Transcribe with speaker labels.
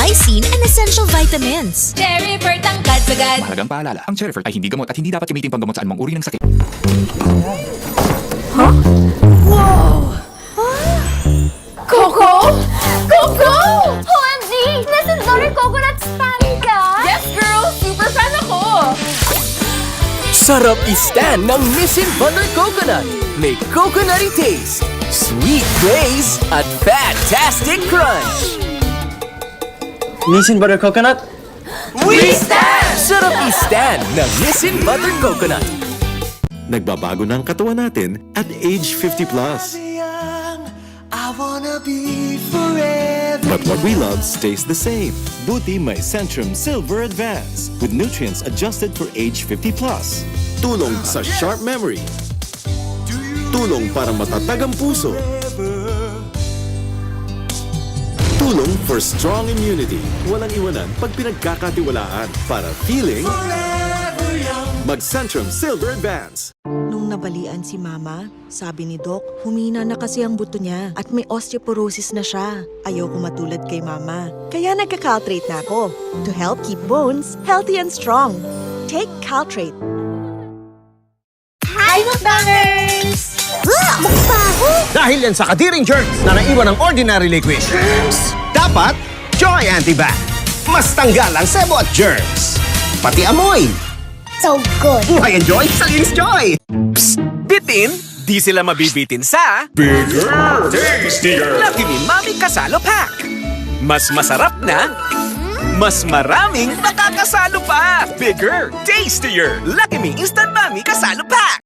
Speaker 1: lysine, and essential vitamins.
Speaker 2: Cherry Fruit ang agad-agad.
Speaker 3: Mahalagang paalala, ang Cherry Fruit ay hindi gamot at hindi dapat gamitin panggamot sa anumang uri ng sakit.
Speaker 2: Coco? Coco! OMG! Nasa Dollar Coconut Stand ka? Yes, girl! Super fan ako!
Speaker 4: Sarap i-stand ng Nissin Butter Coconut. May coconutty taste, sweet glaze, at fantastic crunch.
Speaker 5: Nissin Butter Coconut?
Speaker 4: We stand! Sarap i-stand ng Nissin Butter Coconut.
Speaker 6: Nagbabago na ang katawan natin at age 50 plus. But what we love stays the same. Buti may Centrum Silver Advance with nutrients adjusted for age 50 plus. Tulong sa sharp memory. Tulong para matatag ang puso. Tulong for strong immunity. Walang iwanan pag pinagkakatiwalaan. Para feeling mag-Centrum Silver Advance.
Speaker 7: Nung nabalian si Mama, sabi ni Doc, humina na kasi ang buto niya at may osteoporosis na siya. Ayoko matulad kay Mama. Kaya nagka-Caltrate na ako to help keep bones healthy and strong. Take Caltrate.
Speaker 2: Hi, mukbangers!
Speaker 8: Dahil yan sa kadiring germs na naiwan ng ordinary liquid. Dapat, Joy Antibac. Mas tanggal ang sebo at germs. Pati amoy.
Speaker 2: So good!
Speaker 8: Buhay enjoy sa Linis Joy! Psst! Bitin, di sila mabibitin sa Bigger! Tastier! Lucky Me Mami Kasalo Pack! Mas masarap na, mas maraming makakasalo pa! Bigger! Tastier! Lucky Me Instant Mami Kasalo Pack!